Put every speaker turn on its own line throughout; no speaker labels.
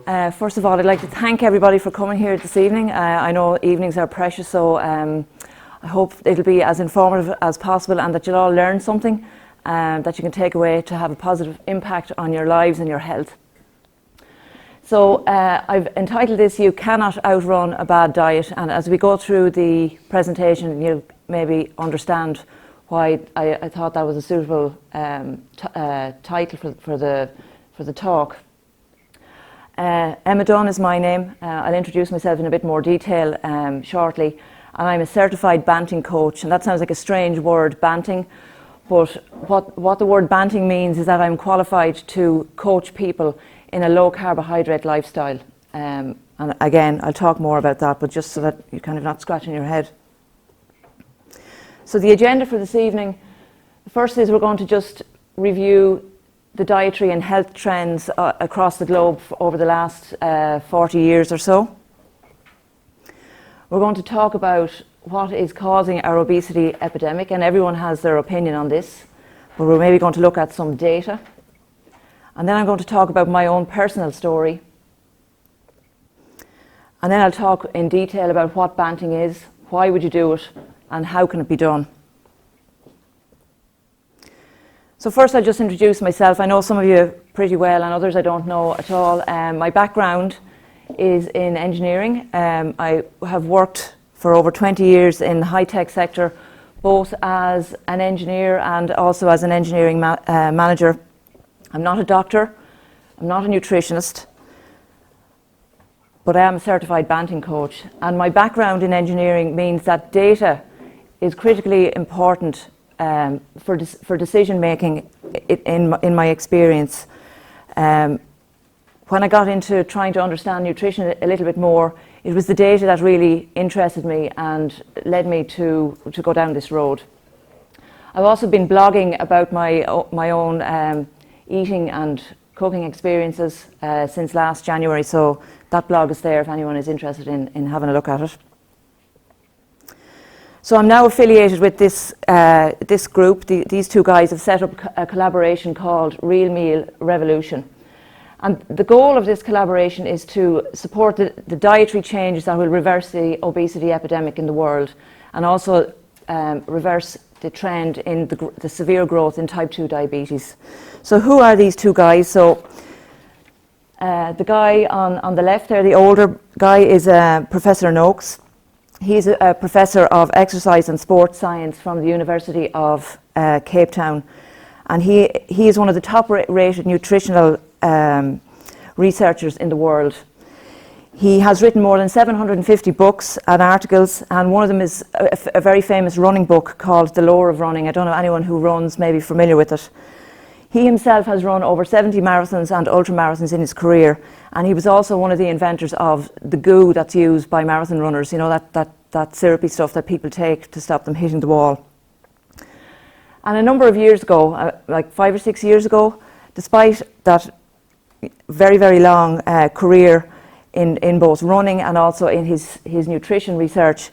First of all, I'd like to thank everybody for coming here this evening. I know evenings are precious, so I hope it'll be as informative as possible and that you'll all learn something that you can take away to have a positive impact on your lives and your health. So I've entitled this, You Cannot Outrun a Bad Diet, and as we go through the presentation, you'll maybe understand why I thought that was a suitable title for the talk. Emma Dunne is my name. I'll introduce myself in a bit more detail shortly. And I'm a certified Banting coach, and that sounds like a strange word, Banting, but what the word Banting means is that I'm qualified to coach people in a low carbohydrate lifestyle. And again, I'll talk more about that, but just so that you're kind of not scratching your head. So the agenda for this evening, the first is we're going to just review the dietary and health trends across the globe over the last 40 years or so. We're going to talk about what is causing our obesity epidemic, and everyone has their opinion on this, but we're maybe going to look at some data. And then I'm going to talk about my own personal story. And then I'll talk in detail about what Banting is, why would you do it, and how can it be done. So first I'll just introduce myself. I know some of you pretty well and others I don't know at all. My background is in engineering. I have worked for over 20 years in the high-tech sector, both as an engineer and also as an engineering manager. I'm not a doctor, I'm not a nutritionist, but I am a certified Banting coach. And my background in engineering means that data is critically important for decision making in my experience. When I got into trying to understand nutrition a little bit more, it was the data that really interested me and led me to go down this road. I've also been blogging about my own eating and cooking experiences since last January, so that blog is there if anyone is interested in having a look at it. So I'm now affiliated with this group. These two guys have set up a collaboration called Real Meal Revolution. And the goal of this collaboration is to support the dietary changes that will reverse the obesity epidemic in the world, and also reverse the trend in the severe growth in type 2 diabetes. So who are these two guys? So the guy on the left there, the older guy, is Professor Noakes. He's a professor of exercise and sports science from the University of Cape Town, and he is one of the top-rated nutritional researchers in the world. He has written more than 750 books and articles, and one of them is a very famous running book called The Lore of Running. I don't know anyone who runs may be familiar with it. He himself has run over 70 marathons and ultramarathons in his career, and he was also one of the inventors of the goo that's used by marathon runners, you know, that syrupy stuff that people take to stop them hitting the wall. And a number of years ago, like 5 or 6 years ago, despite that very, very long career in both running and also in his nutrition research,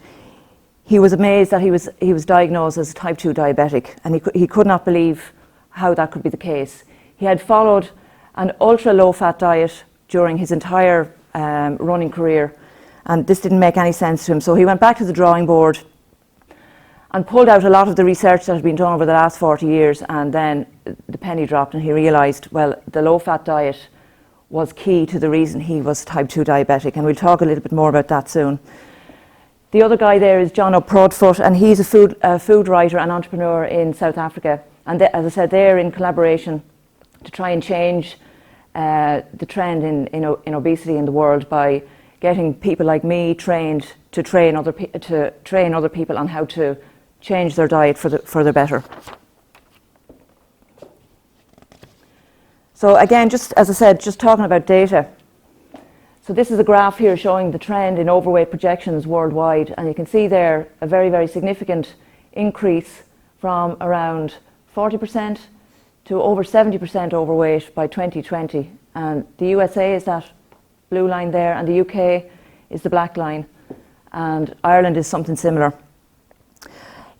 he was amazed that he was diagnosed as type 2 diabetic, and he could not believe how that could be the case. He had followed an ultra low fat diet during his entire running career, and this didn't make any sense to him. So he went back to the drawing board and pulled out a lot of the research that had been done over the last 40 years, and then the penny dropped and he realised, well, the low fat diet was key to the reason he was type 2 diabetic, and we'll talk a little bit more about that soon. The other guy there is John O'Proudfoot, and he's a food writer and entrepreneur in South Africa. And as I said, they're in collaboration to try and change the trend in obesity in the world by getting people like me trained to train other people on how to change their diet for the better. So again, just as I said, just talking about data. So this is a graph here showing the trend in overweight projections worldwide, and you can see there a very, very significant increase from around 40% to over 70% overweight by 2020. And the USA is that blue line there, and the UK is the black line, and Ireland is something similar.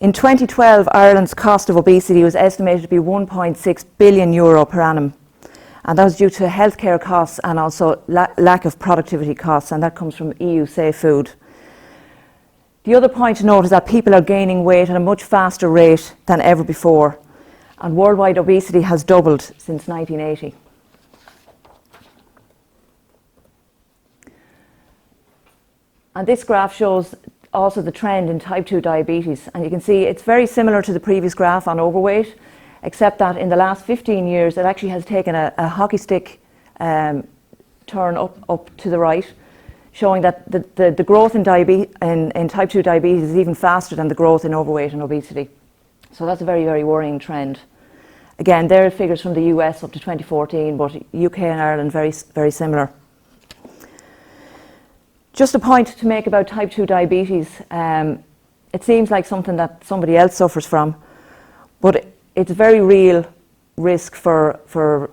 In 2012, Ireland's cost of obesity was estimated to be €1.6 billion per annum. And that was due to healthcare costs and also lack of productivity costs, and that comes from EU safe food. The other point to note is that people are gaining weight at a much faster rate than ever before, and worldwide obesity has doubled since 1980. And this graph shows also the trend in type 2 diabetes, and you can see it's very similar to the previous graph on overweight, except that in the last 15 years it actually has taken a hockey stick turn up to the right, showing that the growth in type 2 diabetes is even faster than the growth in overweight and obesity. So that's a very, very worrying trend. Again, there are figures from the US up to 2014, but UK and Ireland very, very similar. Just a point to make about type 2 diabetes. It seems like something that somebody else suffers from, but it's a very real risk for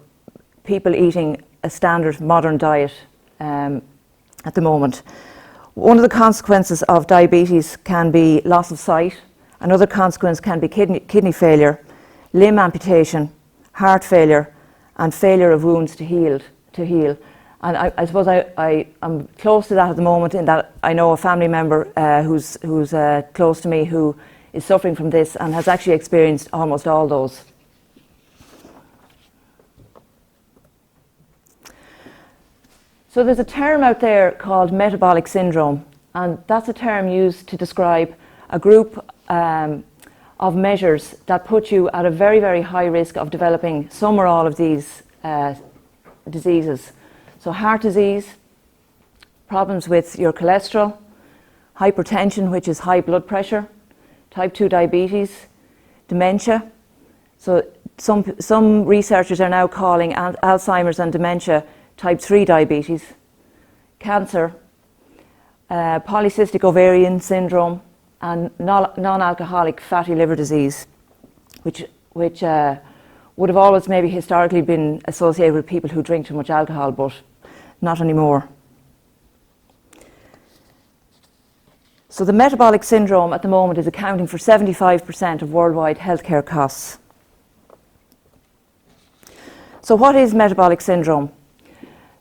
people eating a standard modern diet at the moment. One of the consequences of diabetes can be loss of sight. Another consequence can be kidney failure, limb amputation, heart failure, and failure of wounds to heal. And I suppose I'm close to that at the moment, in that I know a family member who's close to me who is suffering from this and has actually experienced almost all those. So there's a term out there called metabolic syndrome, and that's a term used to describe a group of measures that put you at a very, very high risk of developing some or all of these diseases. So heart disease, problems with your cholesterol, hypertension, which is high blood pressure, type 2 diabetes, dementia. So some researchers are now calling Alzheimer's and dementia type 3 diabetes, cancer, polycystic ovarian syndrome, and non-alcoholic fatty liver disease, which would have always maybe historically been associated with people who drink too much alcohol, but not anymore. So the metabolic syndrome at the moment is accounting for 75% of worldwide healthcare costs. So what is metabolic syndrome?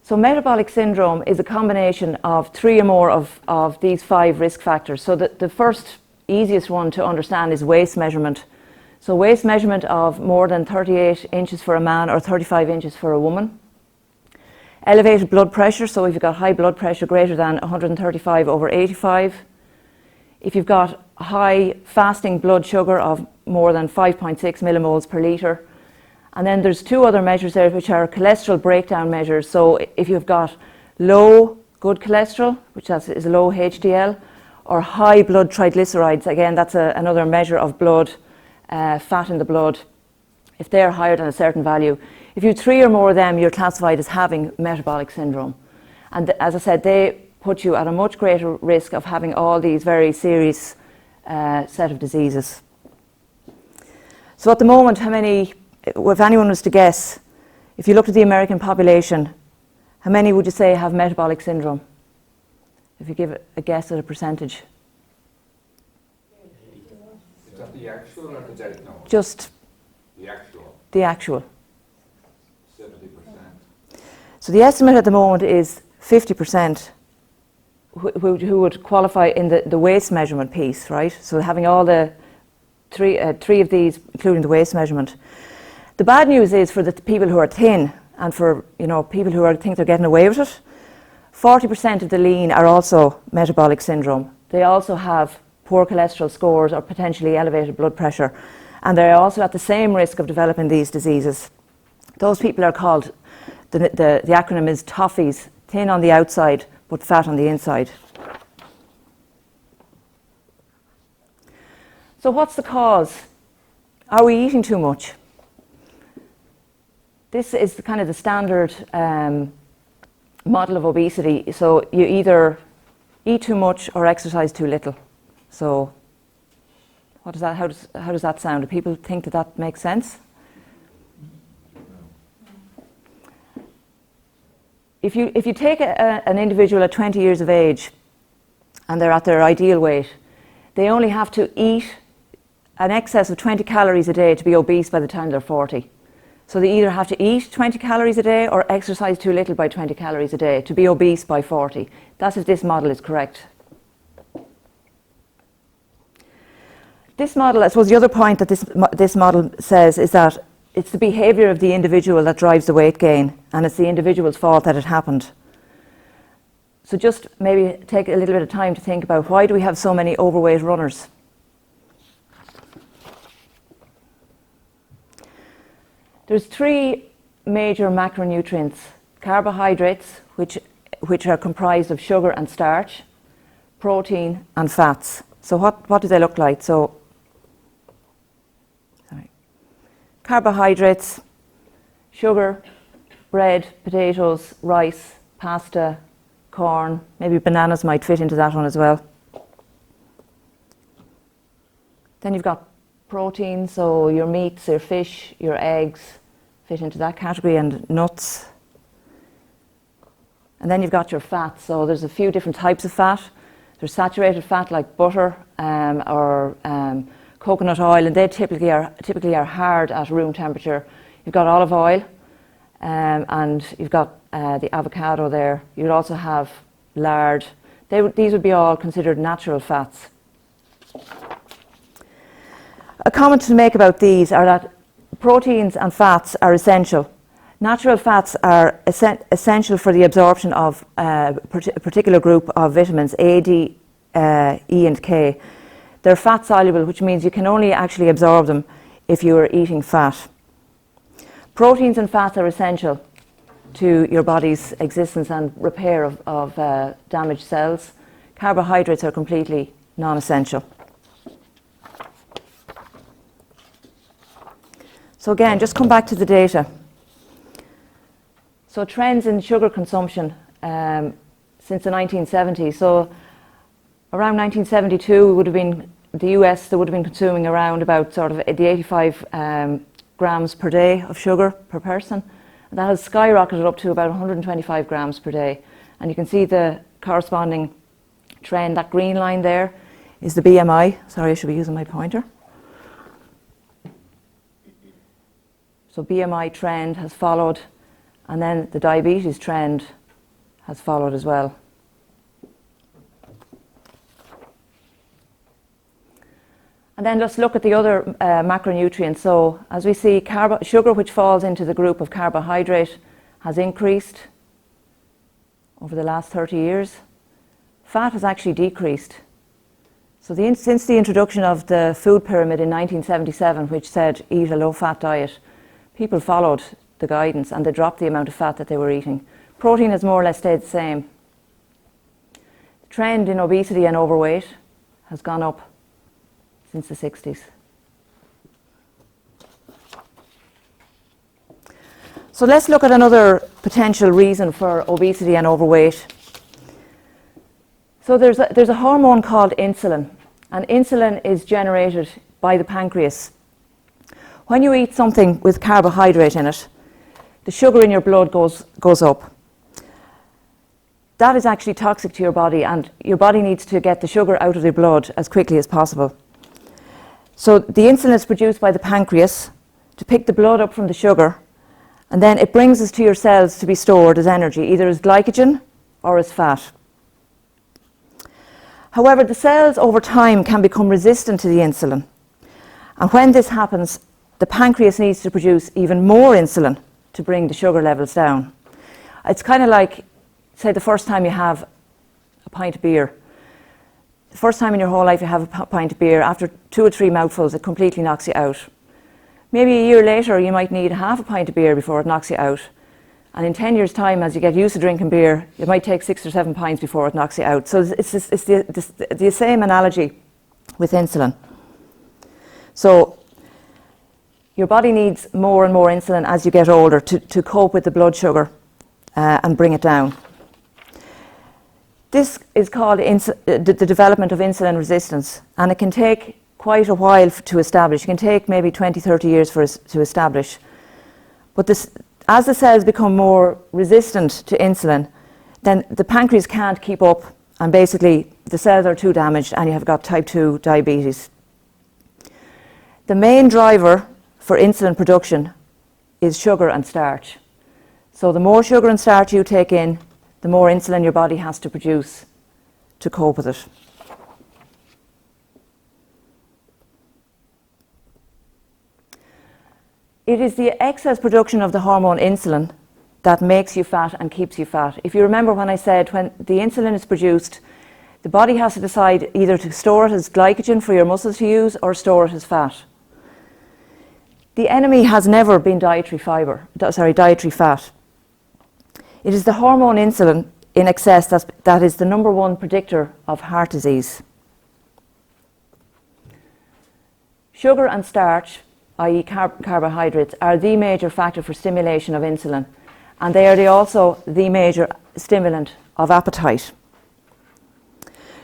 So metabolic syndrome is a combination of 3 or more of these 5 risk factors. So the first easiest one to understand is waist measurement. So waist measurement of more than 38 inches for a man or 35 inches for a woman. Elevated blood pressure, so if you've got high blood pressure greater than 135/85. If you've got high fasting blood sugar of more than 5.6 millimoles per litre. And then there's 2 other measures there, which are cholesterol breakdown measures. So if you've got low good cholesterol, which is low HDL, or high blood triglycerides, again that's another measure of blood fat in the blood, if they're higher than a certain value. If you have 3 or more of them, you're classified as having metabolic syndrome. And as I said, they put you at a much greater risk of having all these very serious set of diseases. So at the moment, if anyone was to guess, if you looked at the American population, how many would you say have metabolic syndrome? If you give a guess at a percentage.
Is that the actual or the dead number?
Just
the actual.
The actual.
70%.
So the estimate at the moment is 50% who would qualify in the waist measurement piece, right? So having all the three of these, including the waist measurement. The bad news is for the people who are thin and for people who think they're getting away with it, 40% of the lean are also metabolic syndrome. They also have poor cholesterol scores or potentially elevated blood pressure, and they're also at the same risk of developing these diseases. Those people are called, the acronym is TOFFIes, thin on the outside but fat on the inside. So what's the cause? Are we eating too much? This is the standard model of obesity. So you either eat too much or exercise too little. So how does that sound? Do people think that makes sense? If you take an individual at 20 years of age and they're at their ideal weight, they only have to eat an excess of 20 calories a day to be obese by the time they're 40. So they either have to eat 20 calories a day or exercise too little by 20 calories a day to be obese by 40. That's if this model is correct. This model, I suppose the other point that this model says is that it's the behaviour of the individual that drives the weight gain, and it's the individual's fault that it happened. So just maybe take a little bit of time to think about, why do we have so many overweight runners? There's 3 major macronutrients: carbohydrates, which are comprised of sugar and starch, protein and fats. So what do they look like? So, carbohydrates, sugar, bread, potatoes, rice, pasta, corn, maybe bananas might fit into that one as well. Then you've got protein, so your meats, your fish, your eggs fit into that category, and nuts. And then you've got your fats, so there's a few different types of fat. There's saturated fat like butter or coconut oil, and they typically are hard at room temperature. You've got olive oil, and you've got the avocado there. You'd also have lard. These would be all considered natural fats. A comment to make about these are that proteins and fats are essential. Natural fats are essential for the absorption of a particular group of vitamins, A, D, E and K. They're fat soluble, which means you can only actually absorb them if you are eating fat. Proteins and fats are essential to your body's existence and repair of damaged cells. Carbohydrates are completely non-essential. So again, just come back to the data. So trends in sugar consumption since the 1970s. So around 1972, would have been the US, they would have been consuming around about sort of the 85 grams per day of sugar per person. And that has skyrocketed up to about 125 grams per day. And you can see the corresponding trend. That green line there is the BMI. Sorry, I should be using my pointer. So BMI trend has followed, and then the diabetes trend has followed as well. And then let's look at the other macronutrients. So as we see, sugar, which falls into the group of carbohydrate, has increased over the last 30 years. Fat has actually decreased. So since the introduction of the food pyramid in 1977, which said eat a low-fat diet, people followed the guidance and they dropped the amount of fat that they were eating. Protein has more or less stayed the same. The trend in obesity and overweight has gone up since the 60s. So let's look at another potential reason for obesity and overweight. So there's a hormone called insulin, and insulin is generated by the pancreas. When you eat something with carbohydrate in it, the sugar in your blood goes up. That is actually toxic to your body, and your body needs to get the sugar out of the blood as quickly as possible. So the insulin is produced by the pancreas to pick the blood up from the sugar, and then it brings it to your cells to be stored as energy, either as glycogen or as fat. However, the cells over time can become resistant to the insulin. And when this happens, the pancreas needs to produce even more insulin to bring the sugar levels down. It's kind of like, say, the first time you have a pint of beer. The first time in your whole life you have a pint of beer, after 2 or 3 mouthfuls, it completely knocks you out. Maybe a year later, you might need half a pint of beer before it knocks you out. And in 10 years' time, as you get used to drinking beer, it might take 6 or 7 pints before it knocks you out. So it's the same analogy with insulin. So your body needs more and more insulin as you get older to cope with the blood sugar and bring it down. This is called the development of insulin resistance, and it can take quite a while to establish. It can take maybe 20, 30 years for us to establish. But as the cells become more resistant to insulin, then the pancreas can't keep up, and basically the cells are too damaged and you have got type 2 diabetes. The main driver for insulin production is sugar and starch. So the more sugar and starch you take in, the more insulin your body has to produce to cope with it. It is the excess production of the hormone insulin that makes you fat and keeps you fat. If you remember when I said when the insulin is produced, the body has to decide either to store it as glycogen for your muscles to use or store it as fat. The enemy has never been dietary fat. It is the hormone insulin in excess that is the number one predictor of heart disease. Sugar and starch, i.e. carbohydrates, are the major factor for stimulation of insulin, and they are also the major stimulant of appetite.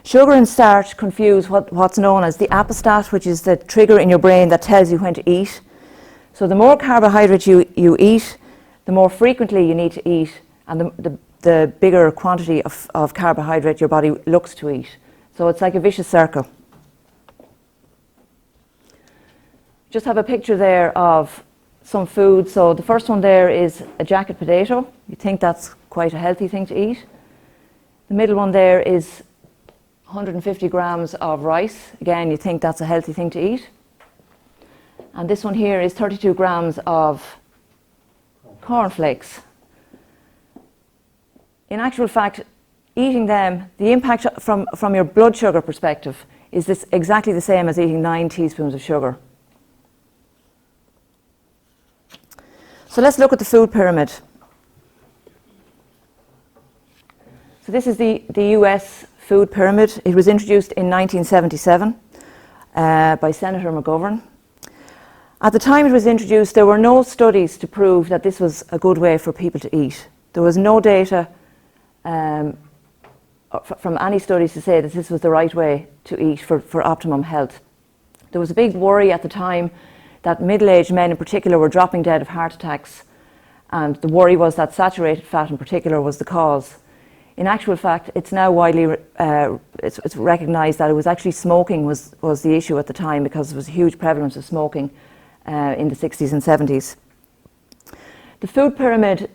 Sugar and starch confuse what's known as the apostat, which is the trigger in your brain that tells you when to eat. So the more carbohydrate you eat, the more frequently you need to eat, and the bigger quantity of carbohydrate your body looks to eat. So it's like a vicious circle. Just have a picture there of some food. So the first one there is a jacket potato. You think that's quite a healthy thing to eat. The middle one there is 150 grams of rice. Again, you think that's a healthy thing to eat. And this one here is 32 grams of cornflakes. In actual fact, eating them, the impact from your blood sugar perspective is this exactly the same as eating 9 teaspoons of sugar. So let's look at the food pyramid. So this is the US food pyramid. It was introduced in 1977 by Senator McGovern. At the time it was introduced, there were no studies to prove that this was a good way for people to eat. There was no data from any studies to say that this was the right way to eat for optimum health. There was a big worry at the time that middle-aged men in particular were dropping dead of heart attacks, and the worry was that saturated fat in particular was the cause. In actual fact, it's now widely it's recognised that it was actually smoking was the issue at the time, because there was a huge prevalence of smoking in the 60s and 70s. The food pyramid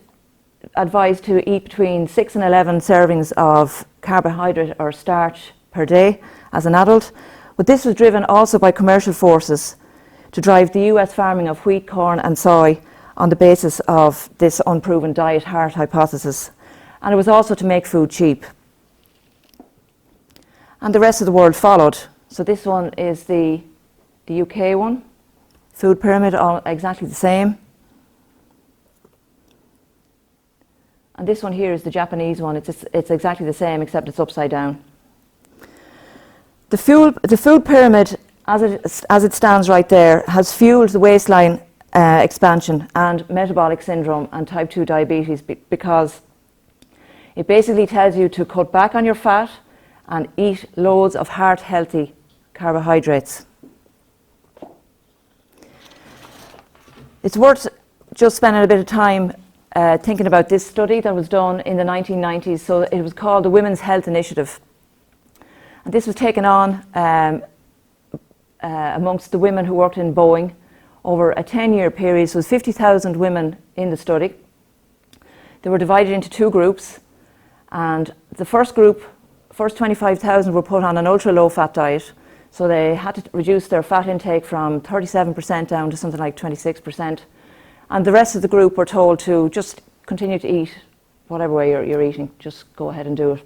advised to eat between 6 and 11 servings of carbohydrate or starch per day as an adult, but this was driven also by commercial forces to drive the US farming of wheat, corn and soy on the basis of this unproven diet heart hypothesis. And it was also to make food cheap. And the rest of the world followed. So this one is the UK one. Food pyramid, all exactly the same. And this one here is the Japanese one. It's exactly the same, except it's upside down. The food pyramid, as it stands right there, has fueled the waistline expansion and metabolic syndrome and type 2 diabetes because it basically tells you to cut back on your fat and eat loads of heart-healthy carbohydrates. It's worth just spending a bit of time thinking about this study that was done in the 1990s. So it was called the Women's Health Initiative. And this was taken on amongst the women who worked in Boeing over a 10-year period. So it was 50,000 women in the study. They were divided into 2 groups. And the first group, first 25,000 were put on an ultra-low-fat diet. So they had to reduce their fat intake from 37% down to something like 26%. And the rest of the group were told to just continue to eat whatever way you're eating. Just go ahead and do it.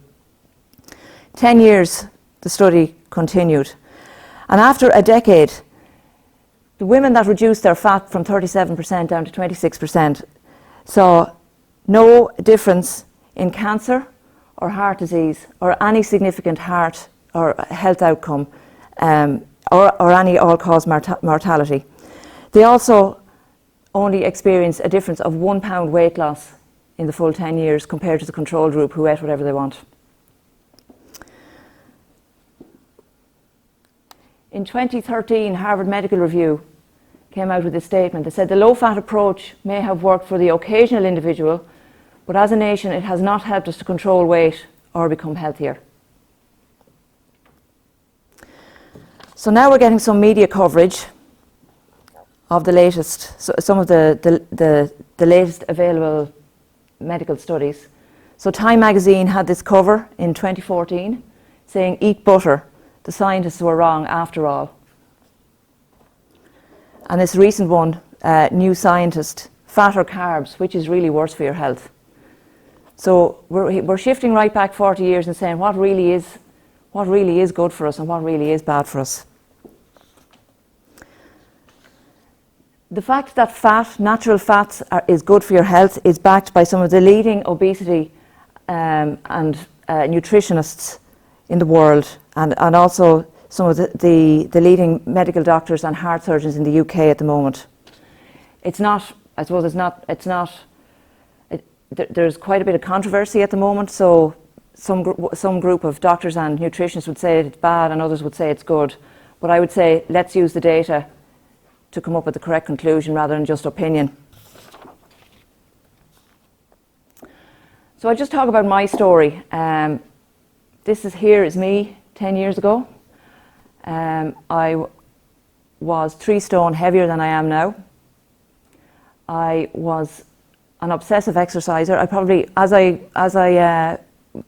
10 years, the study continued. And after a decade, the women that reduced their fat from 37% down to 26% saw no difference in cancer or heart disease or any significant heart or health outcome or any all-cause mortality. They also only experienced a difference of 1 pound weight loss in the full 10 years compared to the control group who ate whatever they want. In 2013, Harvard Medical Review came out with a statement that said the low-fat approach may have worked for the occasional individual, but as a nation it has not helped us to control weight or become healthier. So now we're getting some media coverage of the latest, so some of the latest available medical studies. So Time magazine had this cover in 2014 saying, "Eat butter. The scientists were wrong after all." And this recent one, New Scientist, "Fat or carbs, which is really worse for your health?" So we're shifting right back 40 years and saying what really is good for us and what really is bad for us. The fact that natural fats is good for your health is backed by some of the leading obesity and nutritionists in the world, and also some of the leading medical doctors and heart surgeons in the UK at the moment. There's quite a bit of controversy at the moment, so some group of doctors and nutritionists would say it's bad and others would say it's good. But I would say let's use the data to come up with the correct conclusion rather than just opinion. So I'll just talk about my story. This is me 10 years ago. I was 3 stone heavier than I am now. I was an obsessive exerciser. As I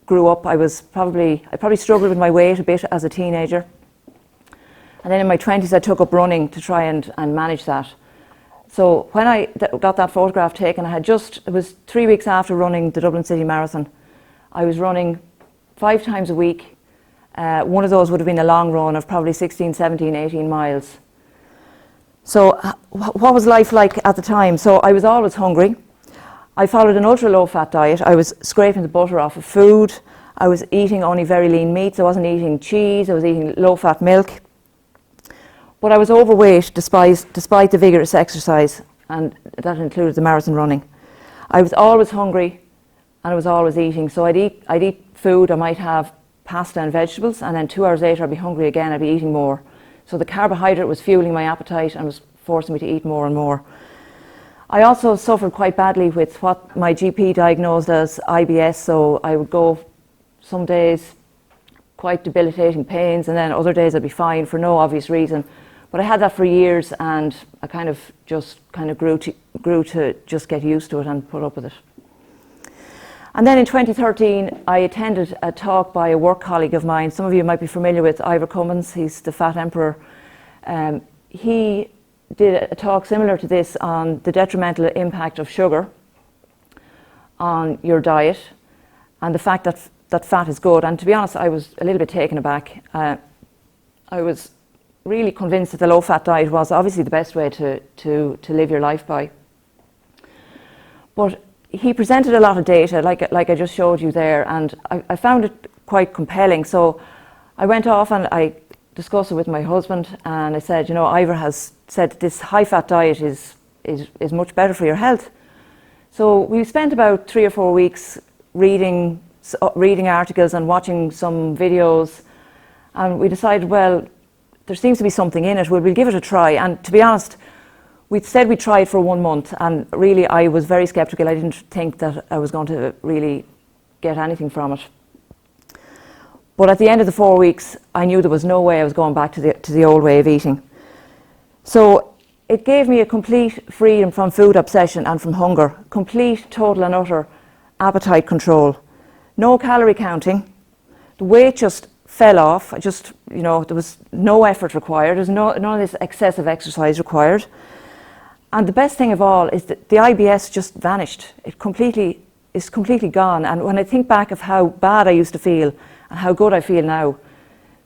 grew up, I probably struggled with my weight a bit as a teenager. And then in my 20s, I took up running to try and manage that. So when I got that photograph taken, it was 3 weeks after running the Dublin City Marathon. I was running 5 times a week. One of those would have been a long run of probably 16, 17, 18 miles. So what was life like at the time? So I was always hungry. I followed an ultra low fat diet. I was scraping the butter off of food. I was eating only very lean meats. I wasn't eating cheese. I was eating low fat milk. But I was overweight despite the vigorous exercise, and that included the marathon running. I was always hungry and I was always eating. So I'd eat food. I might have pasta and vegetables, and then 2 hours later I'd be hungry again. I'd be eating more. So the carbohydrate was fueling my appetite and was forcing me to eat more and more. I also suffered quite badly with what my GP diagnosed as IBS. So I would go some days quite debilitating pains, and then other days I'd be fine for no obvious reason. But I had that for years, and I kind of grew to just get used to it and put up with it. And then in 2013, I attended a talk by a work colleague of mine. Some of you might be familiar with Ivor Cummins. He's the Fat Emperor. He did a talk similar to this on the detrimental impact of sugar on your diet and the fact that fat is good. And to be honest, I was a little bit taken aback. I was really convinced that the low-fat diet was obviously the best way to live your life by. But he presented a lot of data, like I just showed you there, and I found it quite compelling. So I went off and I discussed it with my husband, and I said, Ivor has said that this high-fat diet is much better for your health. So we spent about 3 or 4 weeks reading articles and watching some videos, and we decided, well, there seems to be something in it. We'll give it a try. And to be honest, we said we'd try it for 1 month, and really I was very skeptical. I didn't think that I was going to really get anything from it. But at the end of the 4 weeks, I knew there was no way I was going back to the old way of eating. So it gave me a complete freedom from food obsession and from hunger, complete, total and utter appetite control. No calorie counting. The weight just fell off. There was no effort required. There's none of this excessive exercise required. And the best thing of all is that the IBS just vanished. It's completely gone. And when I think back of how bad I used to feel and how good I feel now,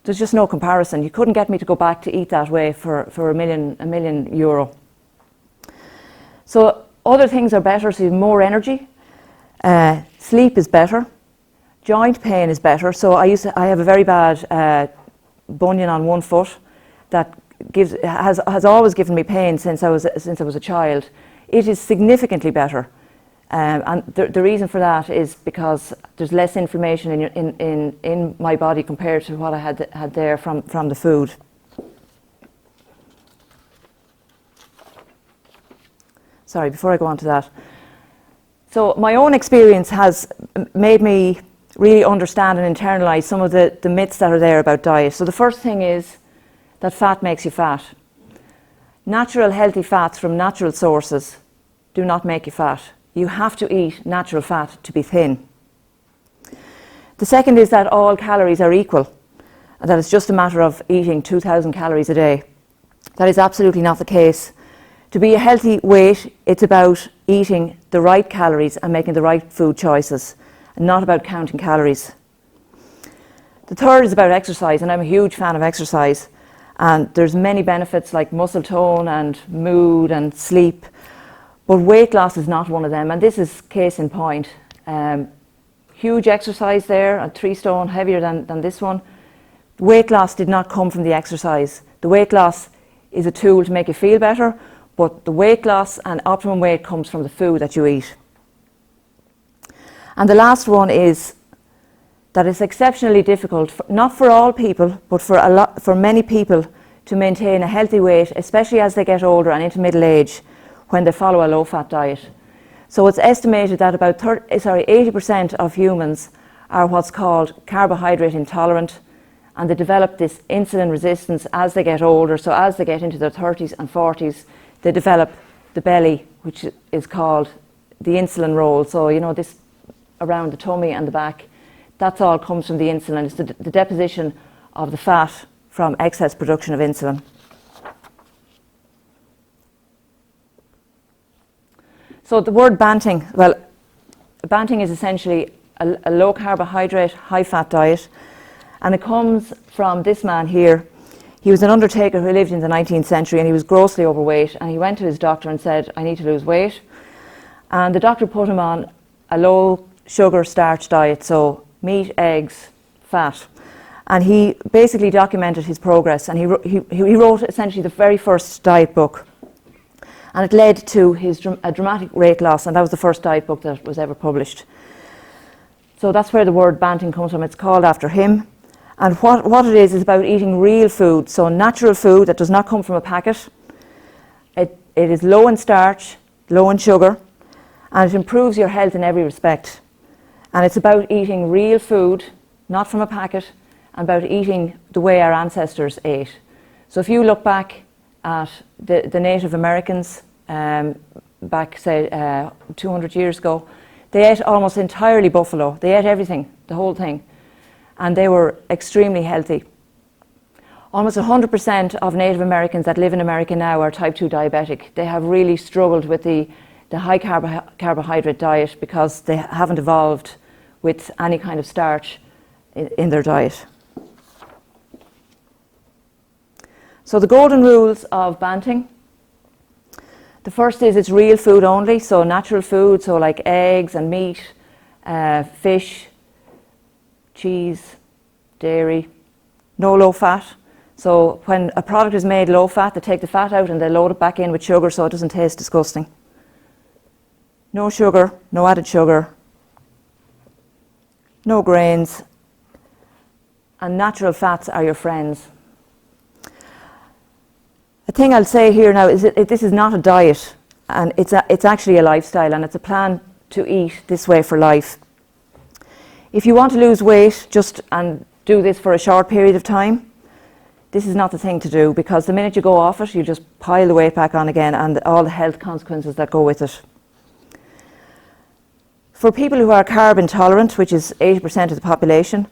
there's just no comparison. You couldn't get me to go back to eat that way for a million euro. So other things are better. So you have more energy. Sleep is better. Joint pain is better. So I have a very bad bunion on one foot that has always given me pain since I was a child. It is significantly better, and the reason for that is because there's less inflammation in my body compared to what I had there from the food. Sorry, before I go on to that. So my own experience has made me really understand and internalize some of the myths that are there about diet. So the first thing is that fat makes you fat. Natural healthy fats from natural sources do not make you fat. You have to eat natural fat to be thin. The second is that all calories are equal, and that it's just a matter of eating 2,000 calories a day. That is absolutely not the case. To be a healthy weight, it's about eating the right calories and making the right food choices, and not about counting calories. The third is about exercise, and I'm a huge fan of exercise. And there's many benefits like muscle tone and mood and sleep, but weight loss is not one of them, and this is case in point. Huge exercise there, and 3 stone heavier than this one. Weight loss did not come from the exercise. The weight loss is a tool to make you feel better, but the weight loss and optimum weight comes from the food that you eat. And the last one is that it's exceptionally difficult, not for all people, but for many people, to maintain a healthy weight, especially as they get older and into middle age, when they follow a low-fat diet. So it's estimated that about 80% of humans are what's called carbohydrate intolerant, and they develop this insulin resistance as they get older. So as they get into their 30s and 40s, they develop the belly, which is called the insulin roll. So, you know, this around the tummy and the back, that's all comes from the insulin. It's the deposition of the fat from excess production of insulin. So the word Banting, well, Banting is essentially a low carbohydrate, high fat diet, and it comes from this man here. He was an undertaker who lived in the 19th century, and he was grossly overweight, and he went to his doctor and said, I need to lose weight. And the doctor put him on a low sugar starch diet, so meat, eggs, fat. And he basically documented his progress, and he wrote essentially the very first diet book. And it led to a dramatic weight loss, and that was the first diet book that was ever published. So that's where the word Banting comes from. It's called after him. And what it is about eating real food, so natural food that does not come from a packet. It is low in starch, low in sugar, and it improves your health in every respect. And it's about eating real food, not from a packet, and about eating the way our ancestors ate. So if you look back at the Native Americans back, say, 200 years ago, they ate almost entirely buffalo. They ate everything, the whole thing. And they were extremely healthy. Almost 100% of Native Americans that live in America now are type 2 diabetic. They have really struggled with the high carbohydrate diet because they haven't evolved with any kind of starch in their diet. So the golden rules of Banting. The first is it's real food only, so natural food, so like eggs and meat, fish, cheese, dairy, no low fat. So when a product is made low fat, they take the fat out and they load it back in with sugar so it doesn't taste disgusting. No sugar, no added sugar, no grains, and natural fats are your friends. The thing I'll say here now is that this is not a diet, and it's actually a lifestyle, and it's a plan to eat this way for life. If you want to lose weight and do this for a short period of time, this is not the thing to do, because the minute you go off it, you just pile the weight back on again and all the health consequences that go with it. For people who are carb intolerant, which is 80% of the population,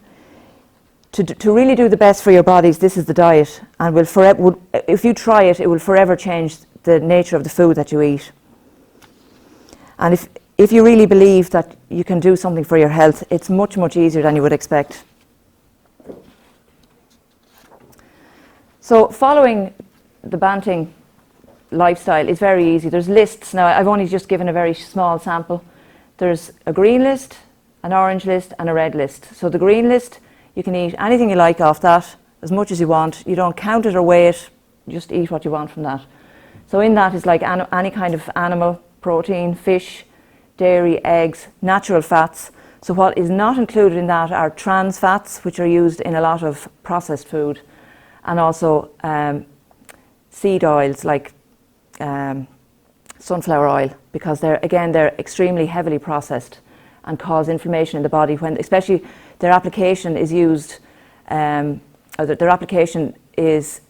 to really do the best for your bodies, this is the diet, and if you try it, it will forever change the nature of the food that you eat. And if you really believe that you can do something for your health, it's much, much easier than you would expect. So following the Banting lifestyle is very easy. There's lists. Now, I've only just given a very small sample. There's a green list, an orange list, and a red list. So the green list, you can eat anything you like off that, as much as you want. You don't count it or weigh it, you just eat what you want from that. So in that is like any kind of animal protein, fish, dairy, eggs, natural fats. So what is not included in that are trans fats, which are used in a lot of processed food, and also seed oils like sunflower oil, because they're extremely heavily processed and cause inflammation in the body, when especially their application is used, their application is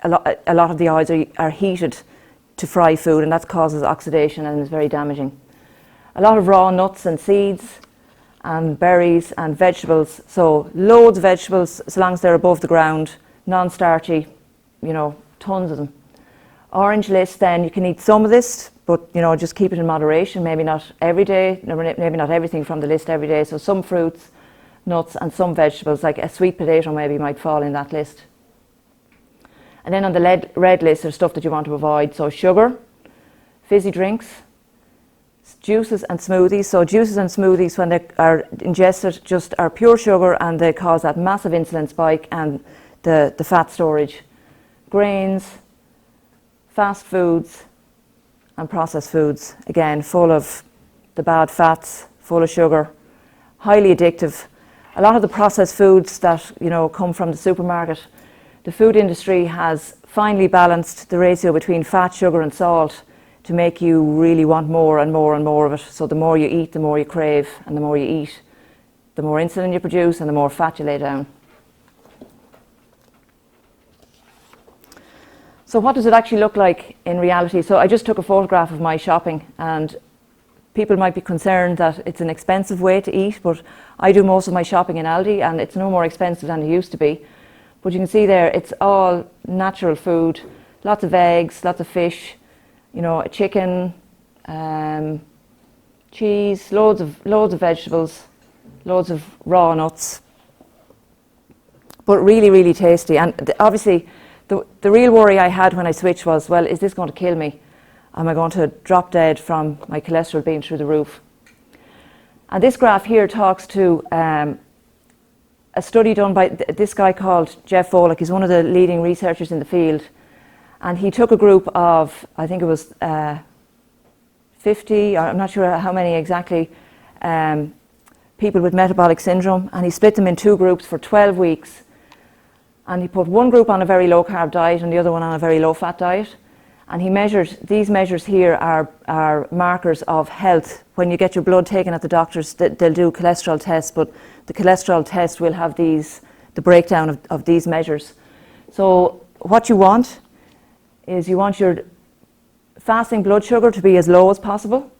a lot of the oils are heated to fry food, and that causes oxidation and is very damaging. A lot of raw nuts and seeds and berries and vegetables, so loads of vegetables as long as they're above the ground, non-starchy, you know, tons of them. Orange list, then you can eat some of this, but you know, just keep it in moderation, maybe not every day, maybe not everything from the list every day, so some fruits, nuts and some vegetables, like a sweet potato maybe might fall in that list. And then on the red list there's stuff that you want to avoid, so sugar, fizzy drinks, juices and smoothies. So juices and smoothies, when they are ingested, just are pure sugar and they cause that massive insulin spike and the fat storage. Grains, fast foods and processed foods, again full of the bad fats, full of sugar, highly addictive. A lot of the processed foods that, you know, come from the supermarket, the food industry has finely balanced the ratio between fat, sugar and salt to make you really want more and more and more of it. So the more you eat, the more you crave, and the more you eat, the more insulin you produce and the more fat you lay down. So what does it actually look like in reality? So I just took a photograph of my shopping, and people might be concerned that it's an expensive way to eat, but I do most of my shopping in Aldi and it's no more expensive than it used to be. But you can see there, it's all natural food, lots of eggs, lots of fish, you know, chicken, cheese, loads of vegetables, loads of raw nuts, but really, really tasty. And obviously, the real worry I had when I switched was, well, is this going to kill me? Am I going to drop dead from my cholesterol being through the roof? And this graph here talks to a study done by this guy called Jeff Volek. He's one of the leading researchers in the field. And he took a group of, I think it was 50, or I'm not sure how many exactly, people with metabolic syndrome, and he split them in two groups for 12 weeks. And he put one group on a very low carb diet and the other one on a very low fat diet. And he measured, these measures here are markers of health. When you get your blood taken at the doctors, they'll do cholesterol tests, but the cholesterol test will have the breakdown of these measures. So what you want is you want your fasting blood sugar to be as low as possible.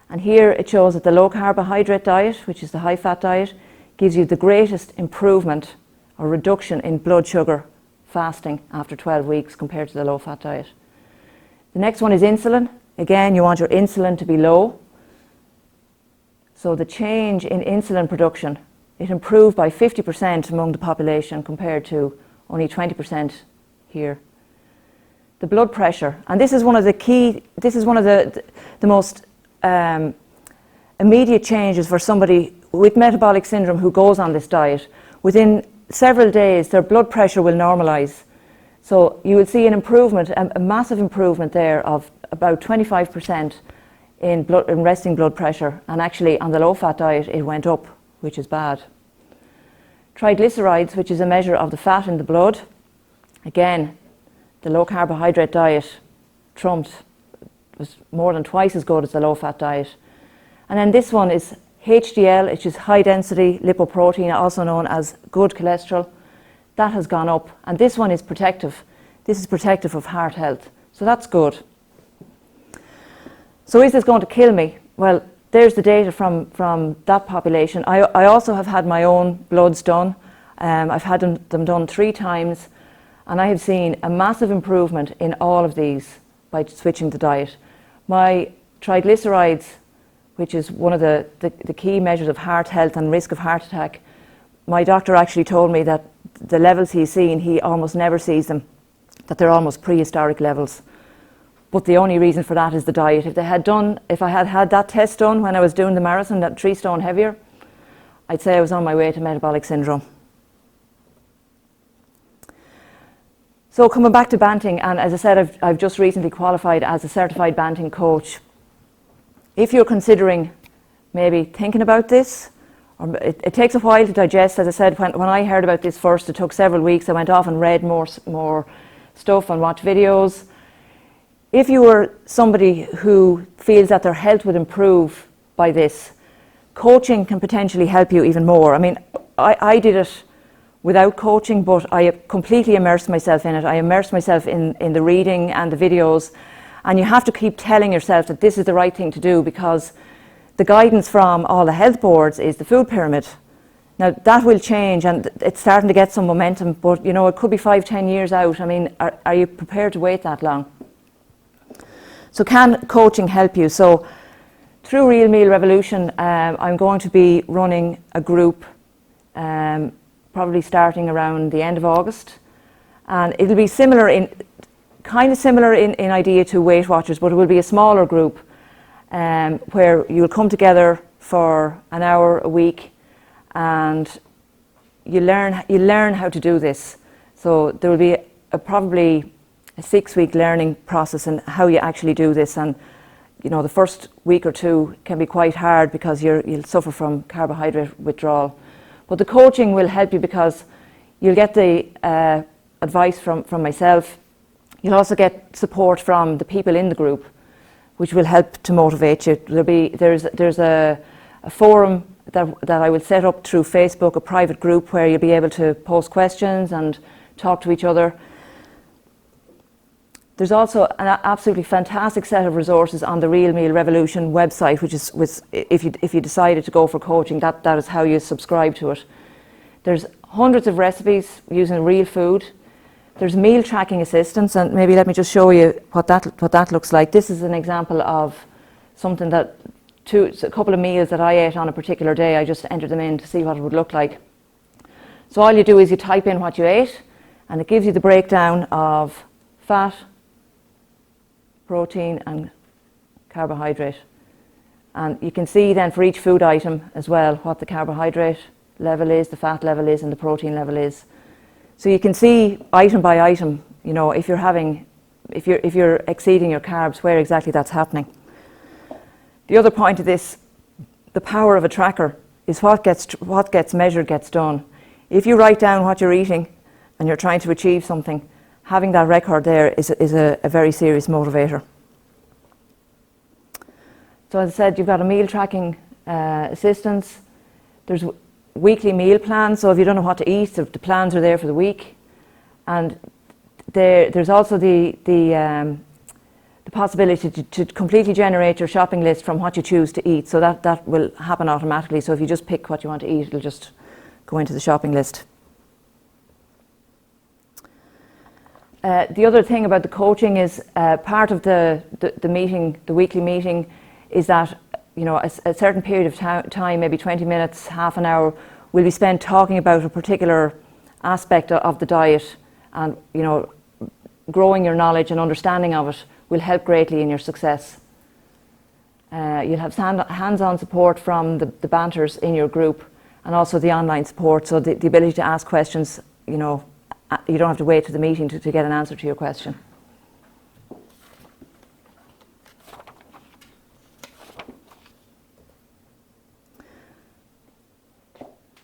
And here it shows that the low carbohydrate diet, which is the high fat diet, gives you the greatest improvement or reduction in blood sugar fasting after 12 weeks compared to the low fat diet. The next one is insulin. Again, you want your insulin to be low. So the change in insulin production, it improved by 50% among the population compared to only 20% here. The blood pressure, and this is one of the most immediate changes for somebody with metabolic syndrome who goes on this diet. Within several days, their blood pressure will normalize. So you will see an improvement, a massive improvement there of about 25% in resting blood pressure. And actually on the low fat diet, it went up, which is bad. Triglycerides, which is a measure of the fat in the blood. Again, the low carbohydrate diet trumped, was more than twice as good as the low fat diet. And then this one is HDL, which is high density lipoprotein, also known as good cholesterol. That has gone up, and this one is protective. This is protective of heart health, so that's good. So is this going to kill me? Well, there's the data from that population. I also have had my own bloods done. I've had them done 3 times, and I have seen a massive improvement in all of these by switching the diet. My triglycerides, which is one of the key measures of heart health and risk of heart attack, my doctor actually told me that the levels he's seen, he almost never sees them, that they're almost prehistoric levels. But the only reason for that is the diet. If I had had that test done when I was doing the marathon, that 3 stone heavier, I'd say I was on my way to metabolic syndrome. So coming back to Banting, and as I said, I've just recently qualified as a certified Banting coach. If you're considering maybe thinking about this, it takes a while to digest. As I said, when I heard about this first, it took several weeks. I went off and read more stuff and watched videos. If you were somebody who feels that their health would improve by this, coaching can potentially help you even more. I mean, I did it without coaching, but I completely immersed myself in it. I immersed myself in the reading and the videos, and you have to keep telling yourself that this is the right thing to do, because the guidance from all the health boards is the food pyramid. Now that will change, and it's starting to get some momentum, but you know, it could be 5-10 years out. I mean, are you prepared to wait that long? So can coaching help you? So through Real Meal Revolution, I'm going to be running a group, probably starting around the end of August, and it'll be kind of similar in idea to Weight Watchers, but it will be a smaller group where you'll come together for an hour a week, and you learn how to do this. So there will be probably a 6-week learning process in how you actually do this, and you know, the first week or two can be quite hard because you'll suffer from carbohydrate withdrawal. But the coaching will help you because you'll get the advice from myself. You'll also get support from the people in the group, which will help to motivate you. There's a forum that I will set up through Facebook, a private group where you'll be able to post questions and talk to each other. There's also an absolutely fantastic set of resources on the Real Meal Revolution website, which is if you decided to go for coaching, that is how you subscribe to it. There's hundreds of recipes using real food. There's meal tracking assistance, and maybe let me just show you what that looks like. This is an example of something that a couple of meals that I ate on a particular day. I just entered them in to see what it would look like. So all you do is you type in what you ate, and it gives you the breakdown of fat, protein and carbohydrate, and you can see then for each food item as well what the carbohydrate level is, the fat level is, and the protein level is. So you can see item by item, you know, if you're exceeding your carbs, where exactly that's happening. The other point of this, the power of a tracker, is what gets measured gets done. If you write down what you're eating and you're trying to achieve something, having that record there is a very serious motivator. So as I said, you've got a meal tracking assistance. There's weekly meal plans, so if you don't know what to eat, the plans are there for the week. And there's also the possibility to completely generate your shopping list from what you choose to eat. So that will happen automatically. So if you just pick what you want to eat, it'll just go into the shopping list. The other thing about the coaching is part of the meeting, the weekly meeting, is that, you know, a certain period of time, maybe 20 minutes, half an hour, will be spent talking about a particular aspect of the diet, and you know, growing your knowledge and understanding of it will help greatly in your success. You'll have hands-on support from the banters in your group, and also the online support, so the ability to ask questions, you know, you don't have to wait to the meeting to get an answer to your question.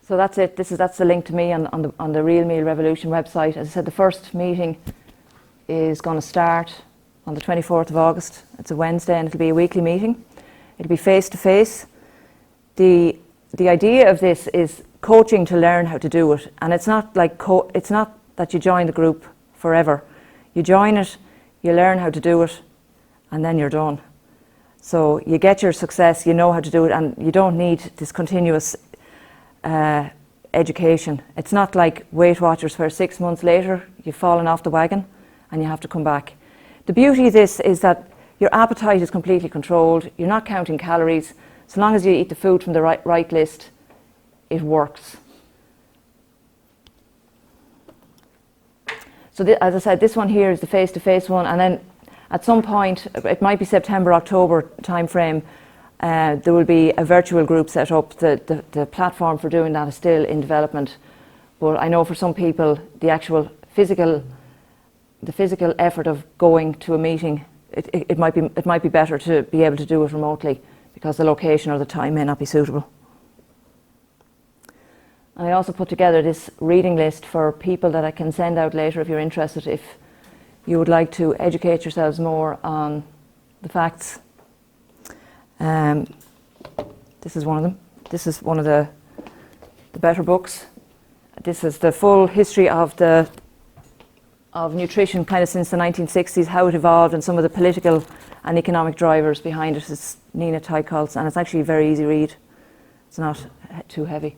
So that's it. That's the link to me on the Real Meal Revolution website. As I said, the first meeting is going to start on the 24th of August. It's a Wednesday, and it'll be a weekly meeting. It'll be face to face. The idea of this is coaching to learn how to do it, and it's not like it's not that you join the group forever. You join it, you learn how to do it, and then you're done. So you get your success, you know how to do it, and you don't need this continuous education. It's not like Weight Watchers where 6 months later you've fallen off the wagon and you have to come back. The beauty of this is that your appetite is completely controlled. You're not counting calories. So long as you eat the food from the right list, it works. So as I said, this one here is the face-to-face one, and then at some point, it might be September, October timeframe, there will be a virtual group set up. The platform for doing that is still in development, but I know for some people the actual physical effort of going to a meeting, it might be better to be able to do it remotely because the location or the time may not be suitable. And I also put together this reading list for people that I can send out later if you're interested, if you would like to educate yourselves more on the facts. This is one of them. This is one of the better books. This is the full history of nutrition kind of since the 1960s, how it evolved, and some of the political and economic drivers behind it. It's Nina Teicholz, and it's actually a very easy read. It's not too heavy.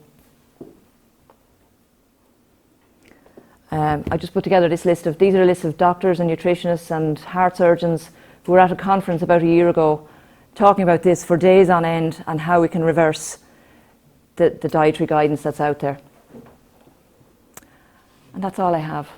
I just put together this list these are a list of doctors and nutritionists and heart surgeons who were at a conference about a year ago talking about this for days on end and how we can reverse the dietary guidance that's out there. And that's all I have.